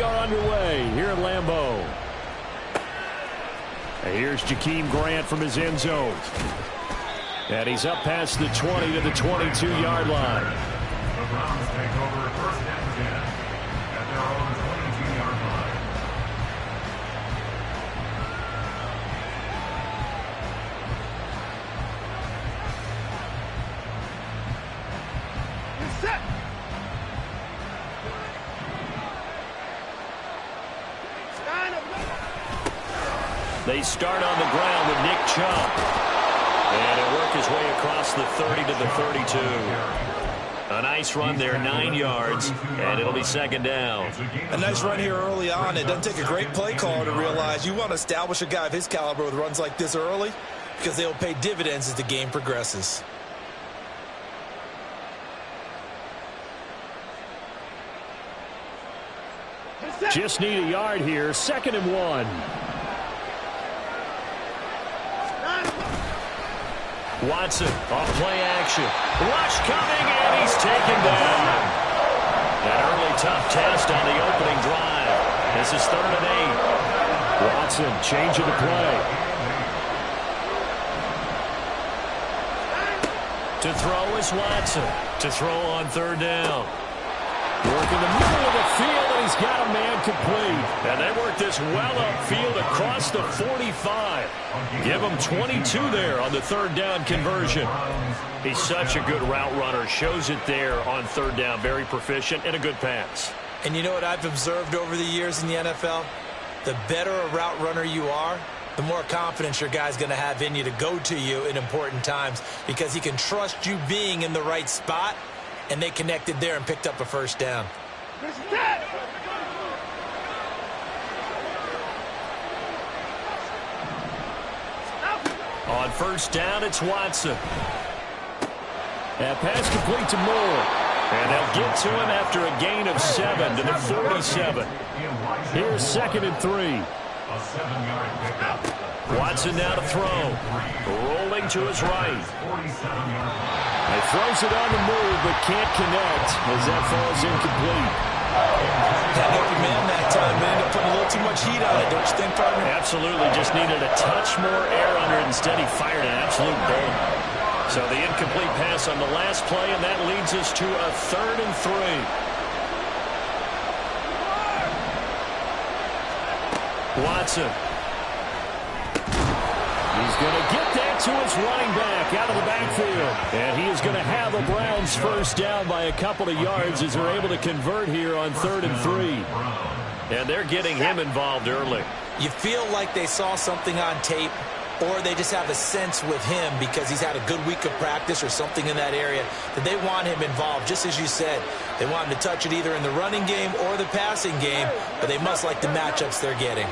are underway here at Lambeau. And here's Jakeem Grant from his end zone. And he's up past the 20 to the 22-yard line. The Browns take over first and 10 at their own 22-yard line. Set. They start on the ground with Nick Chubb. And he'll work his way across the 30 to the 32. A nice run there, 9 yards, and it'll be second down. A nice run here early on. It doesn't take a great play caller to realize you want to establish a guy of his caliber with runs like this early because they'll pay dividends as the game progresses. Just need a yard here, 2nd and 1. Watson off play action. Rush coming, and he's taken down. An early tough test on the opening drive. This is 3rd and 8. Watson changing the play. To throw is Watson. To throw on 3rd down. Working the middle of the field, and he's got a man complete. And they work this well upfield across the 45. Give him 22 there on the 3rd down conversion. He's such a good route runner. Shows it there on 3rd down. Very proficient and a good pass. And you know what I've observed over the years in the NFL? The better a route runner you are, the more confidence your guy's going to have in you to go to you in important times because he can trust you being in the right spot. And they connected there and picked up a 1st down. On 1st down, it's Watson. That pass complete to Moore. And they'll get to him after a gain of 7 to the 47. Here's 2nd and 3. Watson now to throw. Rolling to his right. He throws it on the move, but can't connect as that falls incomplete. Had an open man that time, man. Ended up putting a little too much heat on it, don't you think, partner? Absolutely. Just needed a touch more air under it. Instead, he fired an absolute bolt. So the incomplete pass on the last play, and that leads us to a 3rd and 3. Watson. He's going to get that to his running back out of the backfield. And he is going to have the Browns 1st down by a couple of yards as they're able to convert here on 3rd and 3. And they're getting him involved early. You feel like they saw something on tape, or they just have a sense with him because he's had a good week of practice or something in that area that they want him involved. Just as you said, they want him to touch it either in the running game or the passing game, but they must like the matchups they're getting.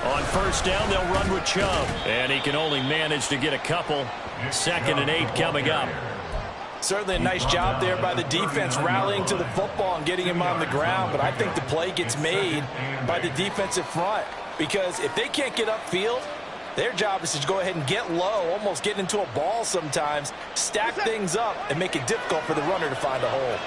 On 1st down, they'll run with Chubb. And he can only manage to get a couple. 2nd and 8 coming up. Certainly a nice job there by the defense rallying to the football and getting him on the ground. But I think the play gets made by the defensive front. Because if they can't get upfield, their job is to go ahead and get low, almost get into a ball sometimes, stack things up, and make it difficult for the runner to find a hole.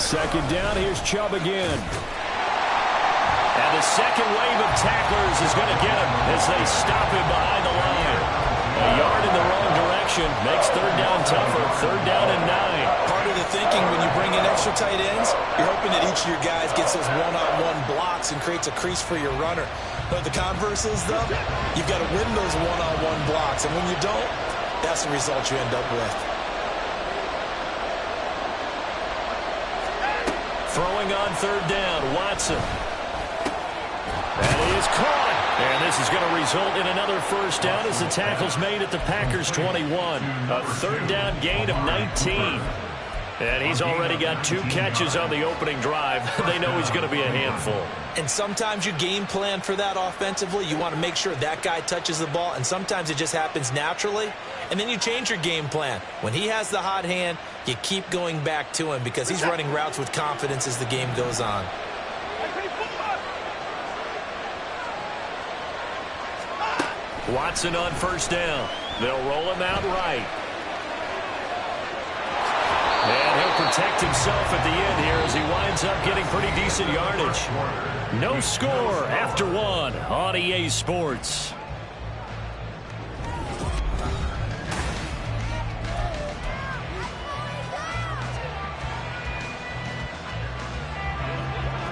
Second down, here's Chubb again. And the second wave of tacklers is going to get him as they stop him behind the line. A yard in the wrong direction makes 3rd down tougher. 3rd down and 9. Part of the thinking when you bring in extra tight ends, you're hoping that each of your guys gets those one-on-one blocks and creates a crease for your runner. But the converse is, though, you've got to win those one-on-one blocks. And when you don't, that's the result you end up with. Throwing on 3rd down, Watson. That is caught. And this is going to result in another 1st down as the tackle's made at the Packers' 21. A 3rd down gain of 19. And he's already got 2 catches on the opening drive. They know he's going to be a handful. And sometimes you game plan for that offensively. You want to make sure that guy touches the ball, and sometimes it just happens naturally. And then you change your game plan. When he has the hot hand, you keep going back to him because he's running routes with confidence as the game goes on. Watson on first down. They'll roll him out right. And he'll protect himself at the end here as he winds up getting pretty decent yardage. No score after 1 on EA Sports.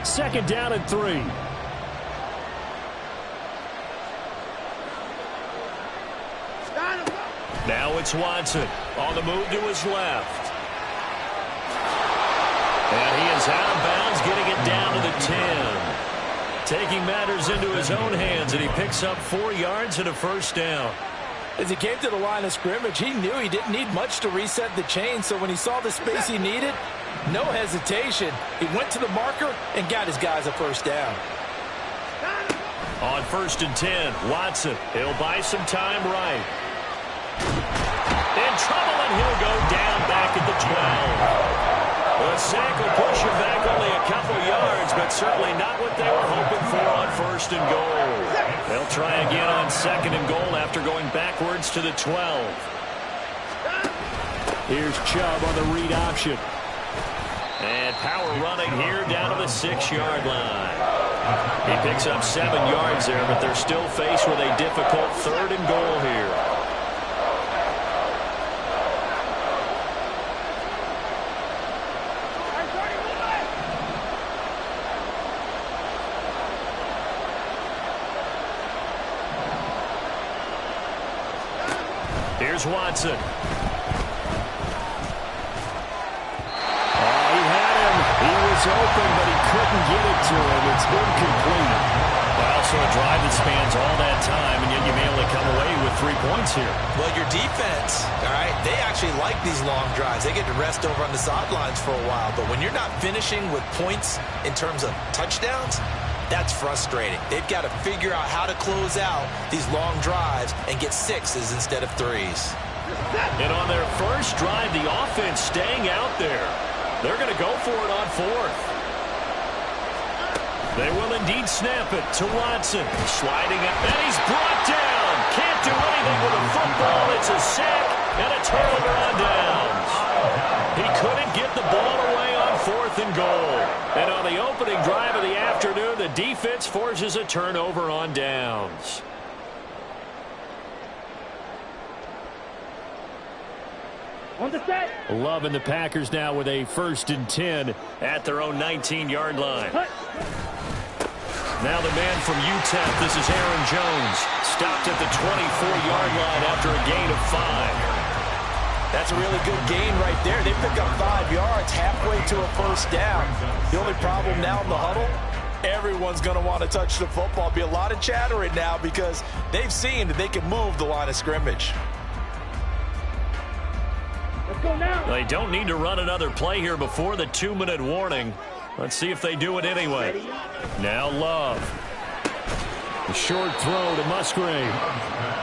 Second down and 3. Now it's Watson on the move to his left. And he is out of bounds, getting it down to the 10. Taking matters into his own hands, and he picks up 4 yards and a first down. As he came to the line of scrimmage, he knew he didn't need much to reset the chain, so when he saw the space he needed, no hesitation. He went to the marker and got his guys a first down. On first and 10, Watson. He'll buy some time right. In trouble, and he'll go down back at the 12. The sack will push him back only a couple yards, but certainly not what they were hoping for on first and goal. They'll try again on second and goal after going backwards to the 12. Here's Chubb on the read option. And power running here down to the 6-yard line. He picks up 7 yards there, but they're still faced with a difficult third and goal here. Here's Watson. Oh, he had him. He was open, but he couldn't get it to him. It's incomplete. Well, so a drive that spans all that time, and yet you may only come away with 3 points here. Well, your defense, all right, they actually like these long drives. They get to rest over on the sidelines for a while. But when you're not finishing with points in terms of touchdowns, that's frustrating. They've got to figure out how to close out these long drives and get 6s instead of 3s. And on their first drive, the offense staying out there. They're going to go for it on 4th. They will indeed snap it to Watson. Sliding up, and he's brought down. Can't do anything with a football. It's a sack and a turnover on downs. He couldn't get the ball away on 4th and goal. And on the opening drive of the afternoon, the defense forces a turnover on downs. On the set. Loving the Packers now with a first and 10 at their own 19-yard line. Now the man from UTEP, this is Aaron Jones. Stopped at the 24-yard line after a gain of 5. That's a really good gain right there. They pick up 5 yards halfway to a first down. The only problem now in the huddle, everyone's going to want to touch the football. Be a lot of chattering now because they've seen that they can move the line of scrimmage. Let's go now. They don't need to run another play here before the 2-minute warning. Let's see if they do it anyway. Now Love. A short throw to Musgrave.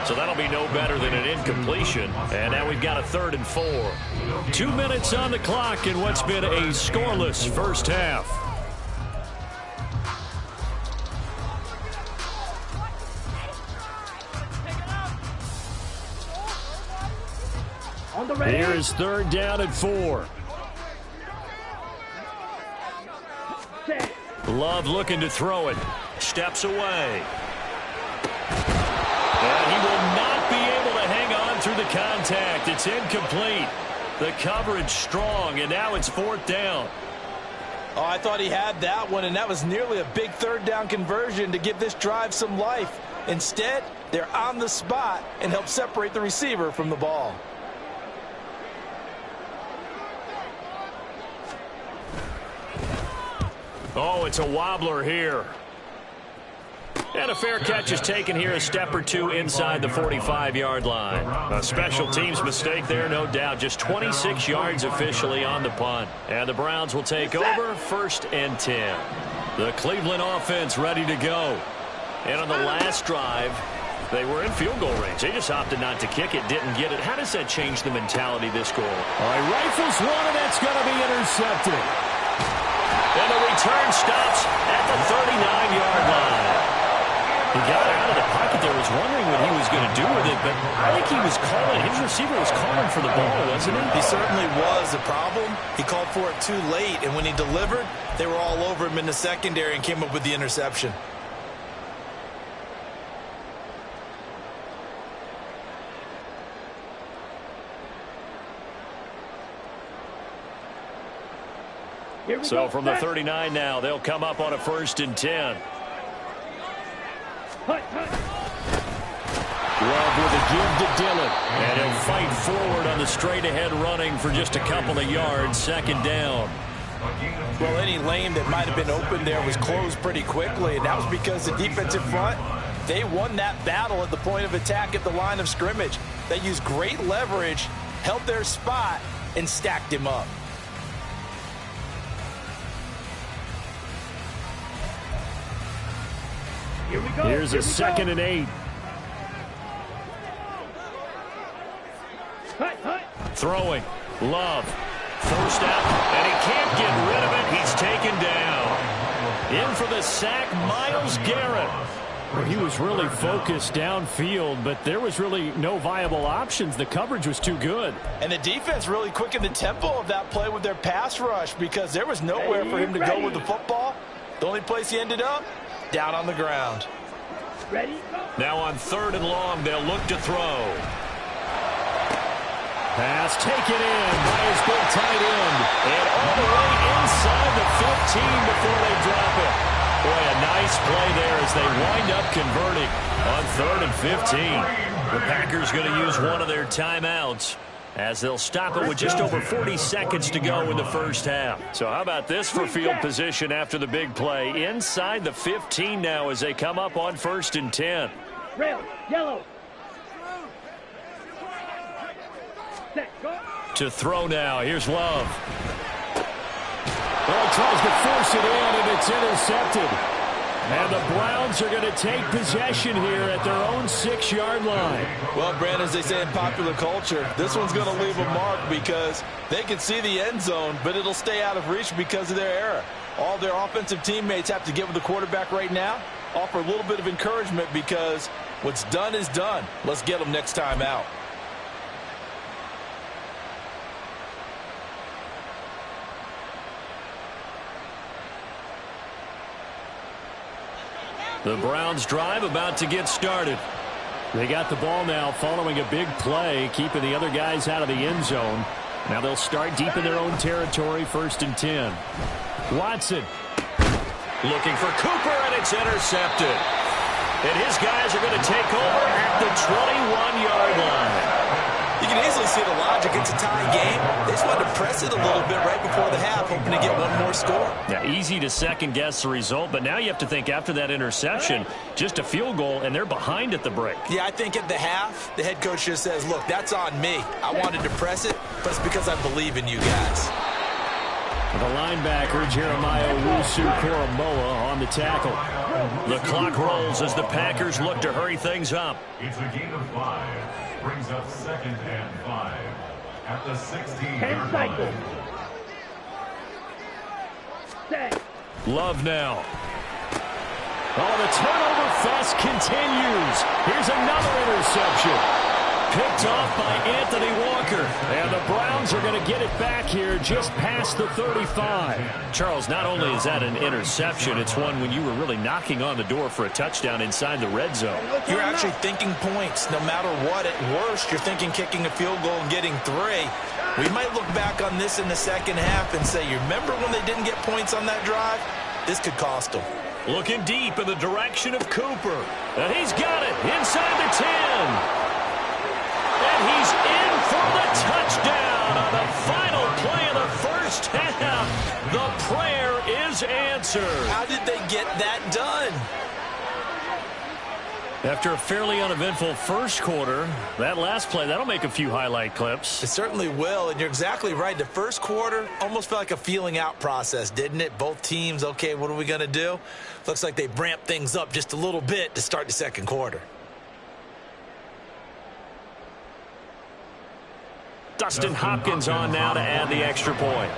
So that'll be no better than an incompletion. And now we've got a 3rd and 4. 2 minutes on the clock in what's been a scoreless first half. On the ready. Here is 3rd down and 4. Set. Love looking to throw it. Steps away. And he will not be able to hang on through the contact. It's incomplete. The coverage strong, and now it's 4th down. Oh, I thought he had that one, and that was nearly a big 3rd down conversion to give this drive some life. Instead, they're on the spot and help separate the receiver from the ball. Oh, it's a wobbler here. And a fair catch is taken here, a step or two inside the 45-yard line. A special teams mistake there, no doubt. Just 26 yards officially on the punt. And the Browns will take over, 1st and 10. The Cleveland offense ready to go. And on the last drive, they were in field goal range. They just opted not to kick it, didn't get it. How does that change the mentality this goal? All right, rifles one, and that's going to be intercepted. And the return stops at the 39-yard line. He got out of the pocket there, was wondering what he was going to do with it, but I think he was calling. His receiver was calling for the ball, wasn't he? He certainly was. The problem, he called for it too late, and when he delivered, they were all over him in the secondary and came up with the interception. So from the 39 now, they'll come up on a 1st and 10. Love with a give to Dillon. And he'll fight forward on the straight-ahead running for just a couple of yards. 2nd down. Well, any lane that might have been open there was closed pretty quickly, and that was because the defensive front, they won that battle at the point of attack at the line of scrimmage. They used great leverage, held their spot, and stacked him up. Here's a 2nd and 8. Throwing. Love. Forced out, and he can't get rid of it. He's taken down. In for the sack, Myles Garrett. Well, he was really focused downfield, but there was really no viable options. The coverage was too good. And the defense really quickened the tempo of that play with their pass rush because there was nowhere for him to go with the football. The only place he ended up, down on the ground. Ready? Now on 3rd and long, they'll look to throw. Pass taken in by his big tight end. And all the way inside the 15 before they drop it. Boy, a nice play there as they wind up converting on 3rd and 15. The Packers going to use one of their timeouts as they'll stop it with just over 40 seconds to go in the 1st half. So how about this for field position after the big play? Inside the 15 now as they come up on 1st and 10. Red, yellow. Set, go. To throw now. Here's Love. Well, tries to force it in, and it's intercepted. And the Browns are going to take possession here at their own 6-yard line. Well, Brandon, as they say in popular culture, this one's going to leave a mark because they can see the end zone, but it'll stay out of reach because of their error. All their offensive teammates have to give the quarterback right now, offer a little bit of encouragement because what's done is done. Let's get them next time out. The Browns drive about to get started. They got the ball now following a big play, keeping the other guys out of the end zone. Now they'll start deep in their own territory, 1st and 10. Watson. Looking for Cooper, and it's intercepted. And his guys are going to take over at the 21-yard line. You can easily see the logic. It's a tie game. They just wanted to press it a little bit right before the half, hoping to get one more score. Yeah, easy to second-guess the result, but now you have to think after that interception, just a field goal, and they're behind at the break. Yeah, I think at the half, the head coach just says, look, that's on me. I wanted to press it, but it's because I believe in you guys. The linebacker, Jeremiah Owusu-Koramoah, on the tackle. The clock rolls as the Packers look to hurry things up. It's a gain of 5. Brings up 2nd and 5 at the 16-yard line. Set. Love now. Oh, the turnover fest continues. Here's another interception. Picked off by Anthony Walker. And the Browns are going to get it back here just past the 35. Charles, not only is that an interception, it's one when you were really knocking on the door for a touchdown inside the red zone. You're actually thinking points. No matter what, at worst, you're thinking kicking a field goal and getting 3. We might look back on this in the 2nd half and say, you remember when they didn't get points on that drive? This could cost them. Looking deep in the direction of Cooper. And he's got it inside the 10. And he's in for the touchdown on the final play of the 1st half. The prayer is answered. How did they get that done? After a fairly uneventful first quarter, that last play, that'll make a few highlight clips. It certainly will, and you're exactly right. The first quarter almost felt like a feeling out process, didn't it? Both teams, okay, what are we going to do? Looks like they ramped things up just a little bit to start the second quarter. Dustin Hopkins on now to add the extra point.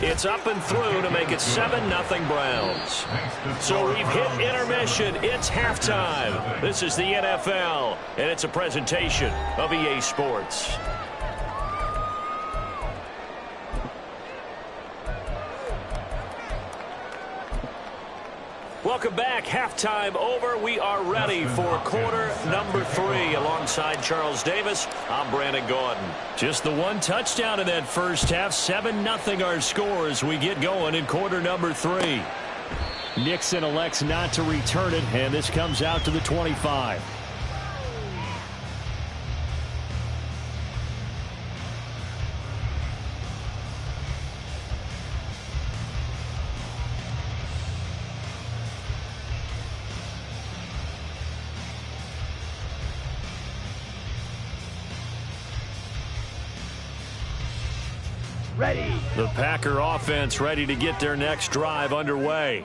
It's up and through to make it 7-0 Browns. So we've hit intermission. It's halftime. This is the NFL, and it's a presentation of EA Sports. Welcome back. Halftime over. We are ready for quarter number 3. Alongside Charles Davis, I'm Brandon Gaudin. Just the one touchdown in that first half. 7-0 our score as we get going in quarter number 3. Nixon elects not to return it, and this comes out to the 25. Ready. The Packer offense ready to get their next drive underway.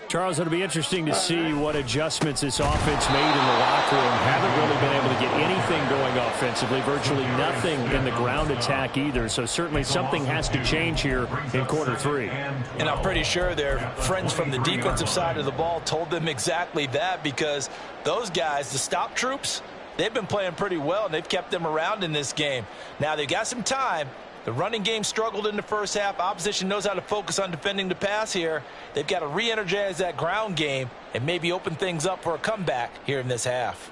Charles, it'll be interesting to see what adjustments this offense made in the locker room. Haven't really been able to get anything going offensively, virtually nothing in the ground attack either. So certainly something has to change here in quarter 3. And I'm pretty sure their friends from the defensive side of the ball told them exactly that, because those guys, the stop troops, they've been playing pretty well, and they've kept them around in this game. Now they've got some time. The running game struggled in the first half. Opposition knows how to focus on defending the pass here. They've got to re-energize that ground game and maybe open things up for a comeback here in this half.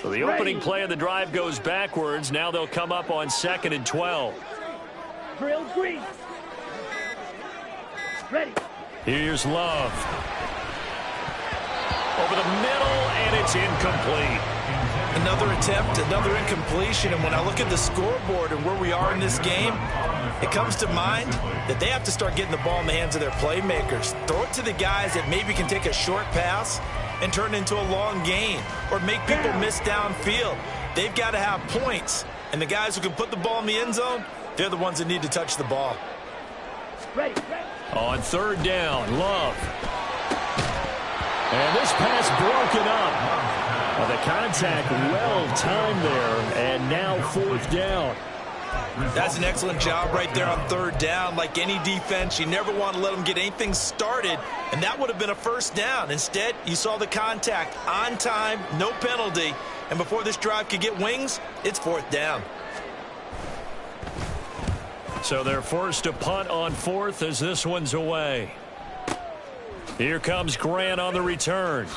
So the opening play of the drive goes backwards. Now they'll come up on 2nd and 12. Drill green. Ready. Here's Love. Over the middle, and it's incomplete. Another attempt, another incompletion, and when I look at the scoreboard and where we are in this game, it comes to mind that they have to start getting the ball in the hands of their playmakers. Throw it to the guys that maybe can take a short pass and turn it into a long gain or make people miss downfield. They've got to have points, and the guys who can put the ball in the end zone, they're the ones that need to touch the ball. Ready. On 3rd down, Love. And this pass broken up. Well, the contact well-timed there, and now 4th down. That's an excellent job right there on 3rd down. Like any defense, you never want to let them get anything started, and that would have been a 1st down. Instead, you saw the contact on time, no penalty, and before this drive could get wings, it's 4th down. So they're forced to punt on 4th as this one's away. Here comes Grant on the return.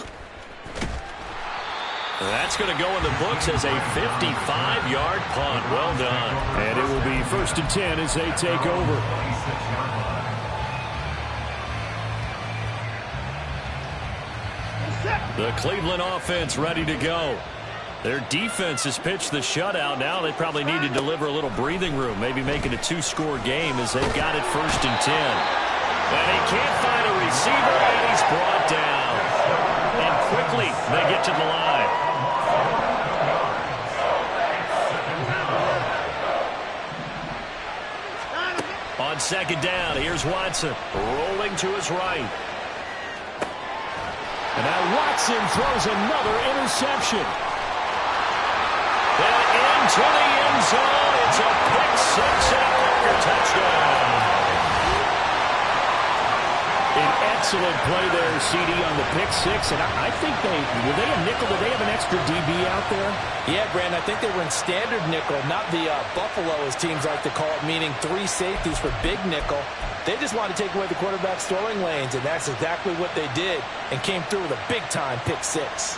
That's going to go in the books as a 55-yard punt. Well done. And it will be 1st and 10 as they take over. The Cleveland offense ready to go. Their defense has pitched the shutout. Now they probably need to deliver a little breathing room, maybe make it a 2-score game as they've got it 1st and 10. And he can't find a receiver, and he's brought down. And quickly they get to the line. On 2nd down, here's Watson rolling to his right. And now Watson throws another interception. And into the end zone. It's a pick-6 and a Packer touchdown. An excellent play there, CD, on the pick-6. And I think were they a nickel? Did they have an extra DB out there? Yeah, Brandon, I think they were in standard nickel, not the Buffalo, as teams like to call it, meaning 3 safeties for big nickel. They just wanted to take away the quarterback's throwing lanes, and that's exactly what they did, and came through with a big-time pick-6.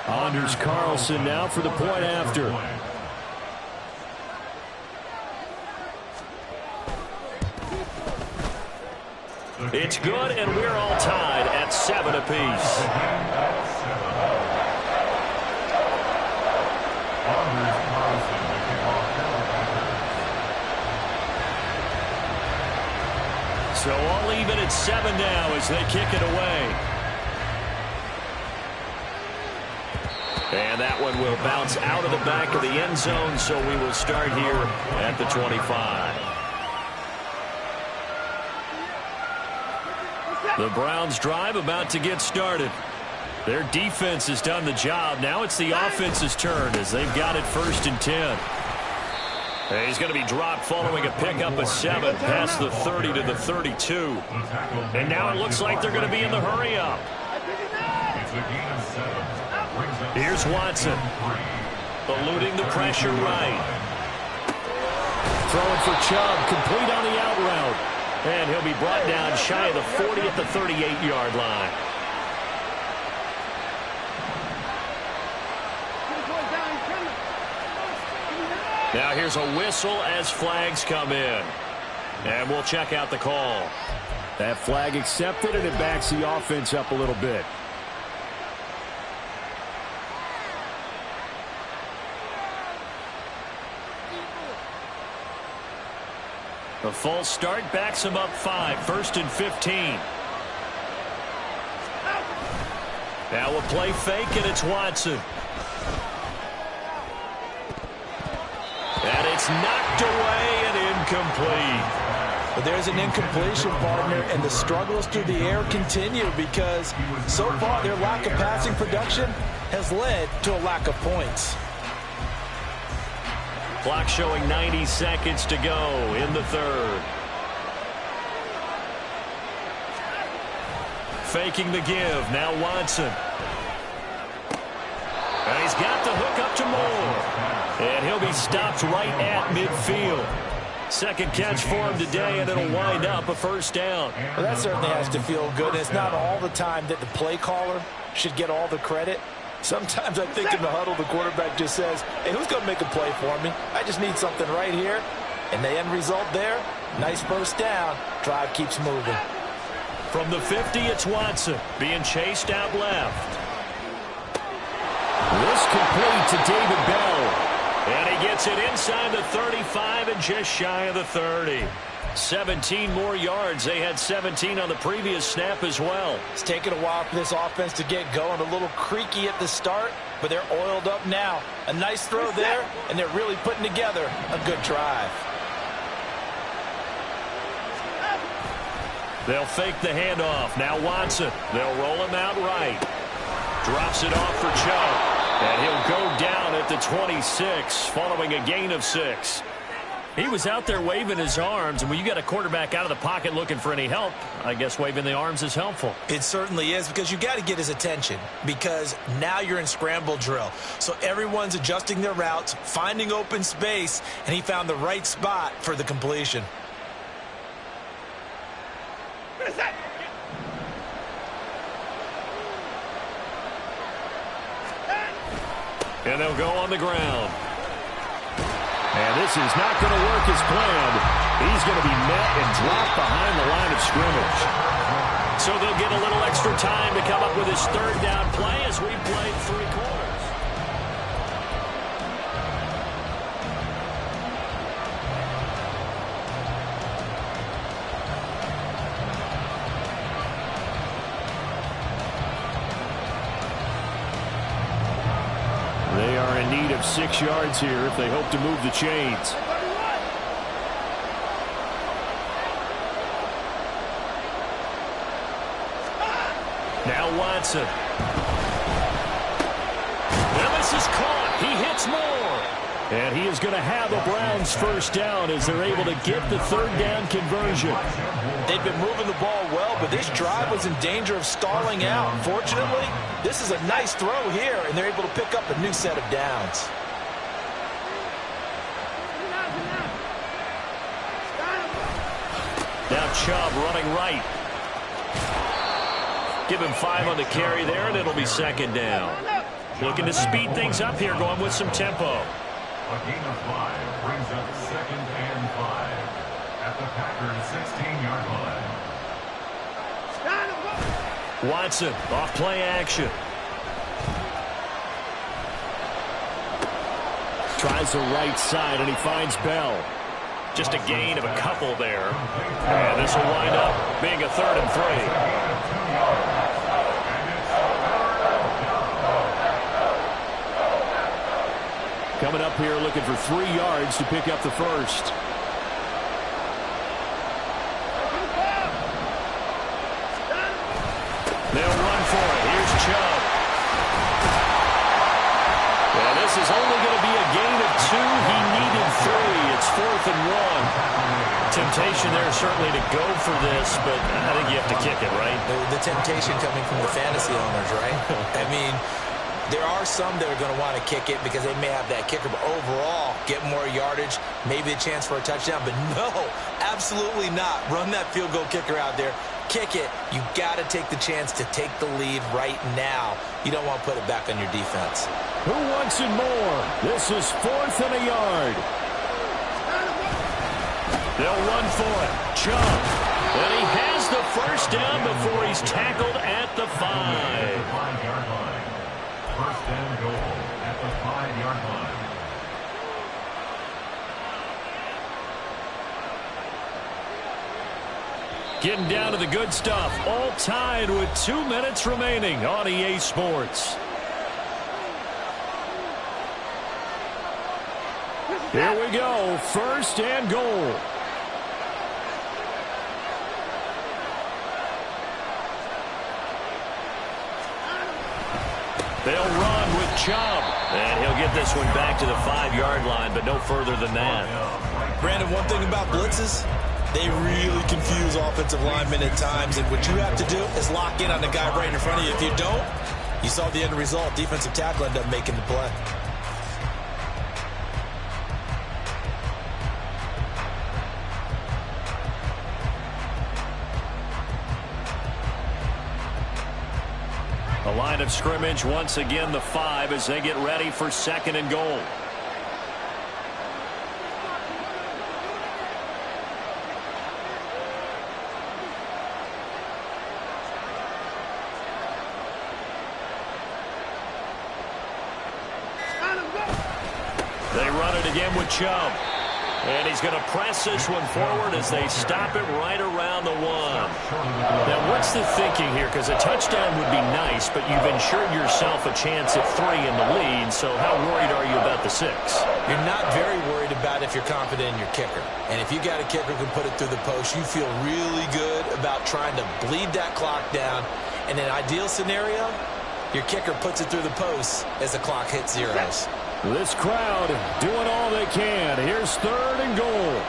Anders Carlson now for the point after. It's good, and we're all tied at 7 apiece. So all even at 7 now as they kick it away. And that one will bounce out of the back of the end zone, so we will start here at the 25. The Browns drive about to get started. Their defense has done the job. Now it's the offense's turn as they've got it 1st and 10. And he's going to be dropped following a pickup of 7 past the 30 to the 32. And now it looks like they're going to be in the hurry-up. Here's Watson. Eluding the pressure right. Throwing for Chubb. Complete on the out route. And he'll be brought down shy of the 40 at the 38-yard line. Now here's a whistle as flags come in. And we'll check out the call. That flag accepted, and it backs the offense up a little bit. The false start backs him up 5, 1st and 15. Now a play fake, and it's Watson. And it's knocked away and incomplete. But there's an incompletion, partner, and the struggles through the air continue because so far their lack of passing production has led to a lack of points. Clock showing 90 seconds to go in the 3rd. Faking the give. Now Watson. And he's got the hook up to Moore. And he'll be stopped right at midfield. Second catch for him today, and it'll wind up a 1st down. Well, that certainly has to feel good. And it's not all the time that the play caller should get all the credit. Sometimes I think in the huddle, the quarterback just says, hey, who's going to make a play for me? I just need something right here. And the end result there, nice 1st down. Drive keeps moving. From the 50, it's Watson being chased out left. This complete to David Bell. And he gets it inside the 35 and just shy of the 30. 17 more yards. They had 17 on the previous snap as well. It's taken a while for this offense to get going. A little creaky at the start, but they're oiled up now. A nice throw there, and they're really putting together a good drive. They'll fake the handoff. Now Watson. They'll roll him out right. Drops it off for Chubb. And he'll go down at the 26 following a gain of 6. He was out there waving his arms, and when you got a quarterback out of the pocket looking for any help, I guess waving the arms is helpful. It certainly is, because you got to get his attention, because now you're in scramble drill. So everyone's adjusting their routes, finding open space, and he found the right spot for the completion. And they'll go on the ground. And this is not going to work as planned. He's going to be met and dropped behind the line of scrimmage. So they'll get a little extra time to come up with his 3rd down play as we played 3 quarters. They are in need of 6 yards here if they hope to move the chains. Now Watson. Well, this is caught. He hits Moore. And he is going to have the Browns 1st down as they're able to get the 3rd down conversion. They've been moving the ball well, but this drive was in danger of stalling out. Fortunately, this is a nice throw here, and they're able to pick up a new set of downs. Now Chubb running right. Give him 5 on the carry there, and it'll be 2nd down. Looking to speed things up here, going with some tempo. A gain of 5 brings up 2nd and 5 at the Packers' 16-yard line. Watson off play action. Tries the right side, and he finds Bell. Just a gain of a couple there. And this will wind up being a 3rd and 3. Coming up here looking for 3 yards to pick up the first. They'll run for it. Here's Chubb. Well, this is only going to be a gain of 2. He needed 3. It's 4th and 1. Temptation there certainly to go for this, but I think you have to kick it, right? The temptation coming from the fantasy owners, right? I mean, there are some that are going to want to kick it because they may have that kicker, but overall, get more yardage, maybe a chance for a touchdown. But no, absolutely not. Run that field goal kicker out there. Kick it. You got to take the chance to take the lead right now. You don't want to put it back on your defense. Who wants it more? This is 4th and a yard. They'll run for it. Chubb. And he has the first down before he's tackled at the 5. 5-yard line. First and goal at the 5-yard line. Getting down to the good stuff. All tied with 2 minutes remaining on EA Sports. Here we go. 1st and goal. They'll run with Chubb. And he'll get this one back to the 5-yard line, but no further than that. Brandon, one thing about blitzes, they really confuse offensive linemen at times, and what you have to do is lock in on the guy right in front of you. If you don't, you saw the end result. Defensive tackle ended up making the play. A line of scrimmage, once again the 5 as they get ready for 2nd and goal. They run it again with Chubb. And he's going to press this one forward as they stop it right around the 1. Now, what's the thinking here? Because a touchdown would be nice, but you've ensured yourself a chance at 3 in the lead, so how worried are you about the 6? You're not very worried about if you're confident in your kicker. And if you got a kicker who can put it through the post, you feel really good about trying to bleed that clock down. In an ideal scenario, your kicker puts it through the post as the clock hits zeros. This crowd doing all they can. Here's 3rd and goal.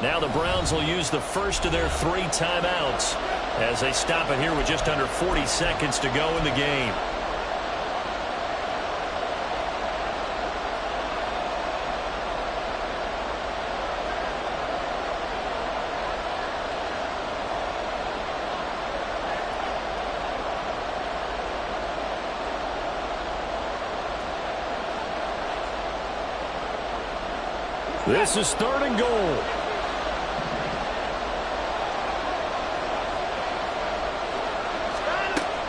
Now the Browns will use the first of their 3 timeouts as they stop it here with just under 40 seconds to go in the game. This is 3rd and goal.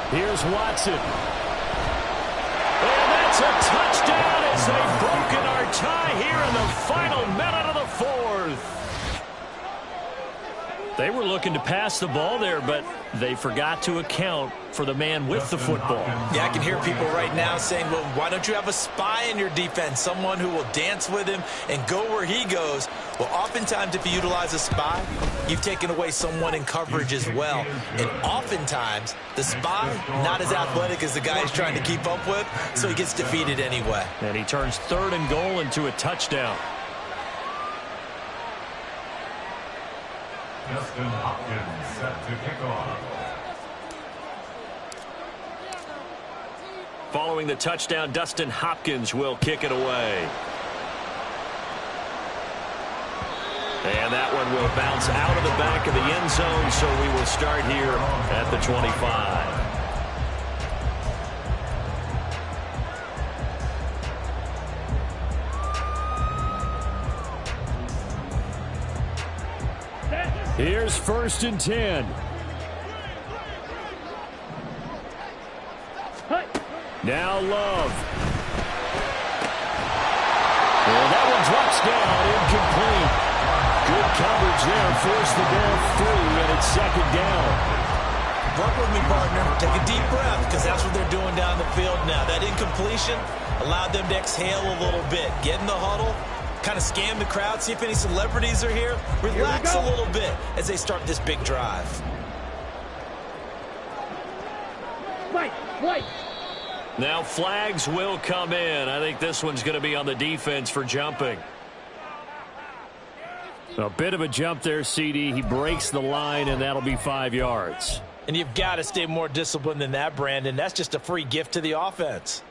Here's Watson. And that's a touchdown as they've broken our tie here in the final minute of the 4th. They were looking to pass the ball there, but they forgot to account for the man with the football. Yeah, I can hear people right now saying, well, why don't you have a spy in your defense, someone who will dance with him and go where he goes? Well, oftentimes if you utilize a spy, you've taken away someone in coverage as well. And oftentimes, the spy, not as athletic as the guy he's trying to keep up with, so he gets defeated anyway. And he turns 3rd and goal into a touchdown. Justin Hopkins set to kick off. Following the touchdown, Dustin Hopkins will kick it away. And that one will bounce out of the back of the end zone, so we will start here at the 25. Here's 1st and 10. Now Love. And that one drops down, incomplete. Good coverage there, forced the ball through, and it's 2nd down. Work with me, partner. Take a deep breath, because that's what they're doing down the field now. That incompletion allowed them to exhale a little bit. Get in the huddle, kind of scan the crowd, see if any celebrities are here. Relax a little bit as they start this big drive. Right. Now flags will come in. I think this one's going to be on the defense for jumping. A bit of a jump there, CD. He breaks the line, and that'll be 5 yards. And you've got to stay more disciplined than that, Brandon. That's just a free gift to the offense.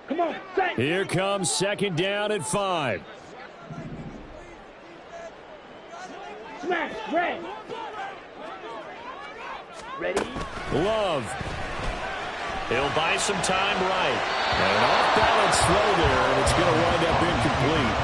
Come on, set. Here comes 2nd down and 5. Smash, red. Ready. Love. He'll buy some time right. And an off-balance throw there, and it's going to wind up incomplete.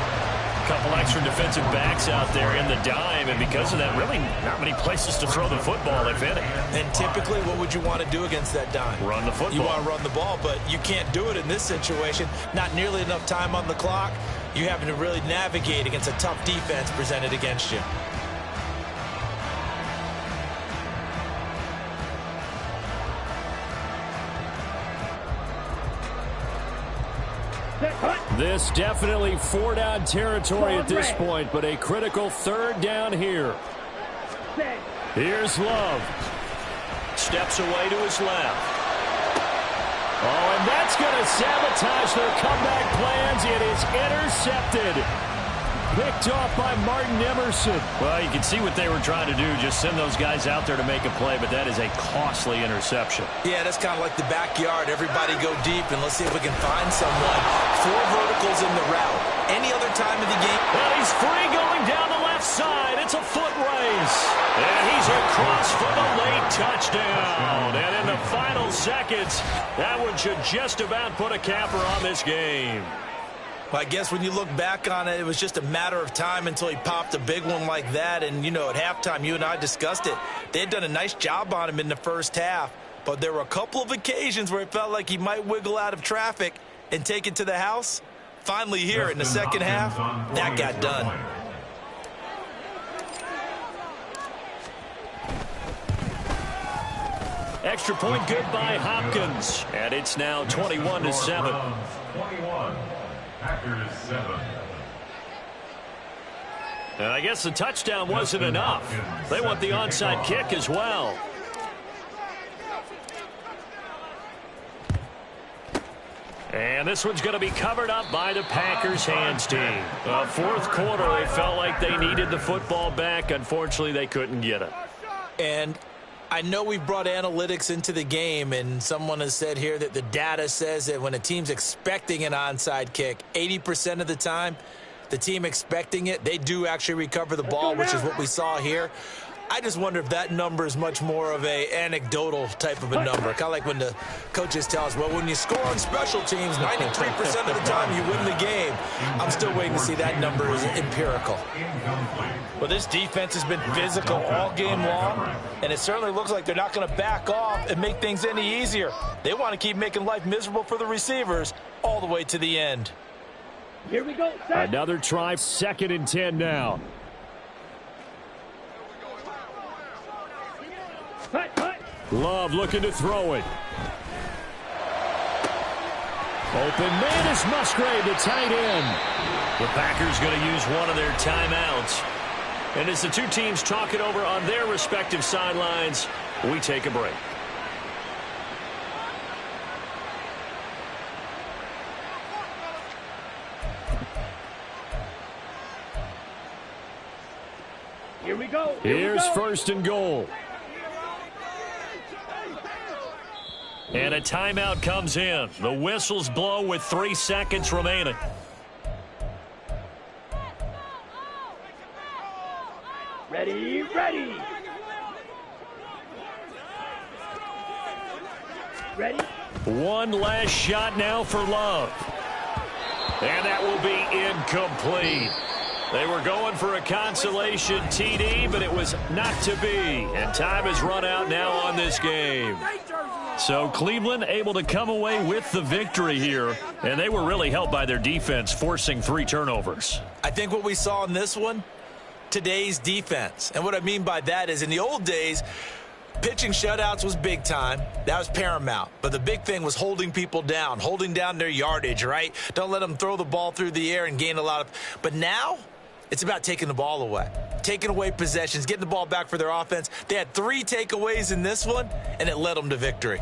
A couple extra defensive backs out there in the dime, and because of that, really not many places to throw the football, if any. And typically, what would you want to do against that dime? Run the football. You want to run the ball, but you can't do it in this situation. Not nearly enough time on the clock. You're having to really navigate against a tough defense presented against you. This definitely 4-down territory at this point, but a critical 3rd down here. Here's Love. Steps away to his left. Oh, and that's going to sabotage their comeback plans. It is intercepted. Picked off by Martin Emerson. Well, you can see what they were trying to do, just send those guys out there to make a play, but that is a costly interception. Yeah, that's kind of like the backyard. Everybody go deep, and let's see if we can find someone. 4 verticals in the route. Any other time of the game? Well, he's free going down the left side. It's a foot race. And he's across for the late touchdown. And in the final seconds, that one should just about put a capper on this game. Well, I guess when you look back on it, it was just a matter of time until he popped a big one like that. And, you know, at halftime, you and I discussed it. They had done a nice job on him in the first half. But there were a couple of occasions where it felt like he might wiggle out of traffic and take it to the house. Finally here in the second half, that got done. Extra point good by Hopkins. And it's now 21-7. 21. Packers 7. And I guess the touchdown wasn't enough. They want the onside kick as well. And this one's going to be covered up by the Packers hands team. Fourth quarter, they felt like they needed the football back. Unfortunately, they couldn't get it. And I know we've brought analytics into the game, and someone has said here that the data says that when a team's expecting an onside kick, 80% of the time, the team expecting it, they do actually recover the ball, which is what we saw here. I just wonder if that number is much more of a anecdotal type of a number. Kind of like when the coaches tell us, well, when you score on special teams, 93% of the time you win the game. I'm still waiting to see that number is empirical. Well, this defense has been physical all game long, and it certainly looks like they're not going to back off and make things any easier. They want to keep making life miserable for the receivers all the way to the end. Here we go, set. Another try, 2nd and 10 now. Love looking to throw it. Open man is Musgrave, the tight end. The Packers going to use one of their timeouts. And as the two teams talk it over on their respective sidelines, we take a break. Here we go. Here's 1st and goal. And a timeout comes in. The whistles blow with 3 seconds remaining. Ready, ready. Ready? One last shot now for Love. And that will be incomplete. They were going for a consolation TD, but it was not to be. And time has run out now on this game. So Cleveland able to come away with the victory here, and they were really helped by their defense, forcing 3 turnovers. I think what we saw in this one, today's defense. And what I mean by that is in the old days, pitching shutouts was big time. That was paramount. But the big thing was holding people down, holding down their yardage, right? Don't let them throw the ball through the air and gain a lot of. But now it's about taking the ball away, taking away possessions, getting the ball back for their offense. They had 3 takeaways in this one, and it led them to victory.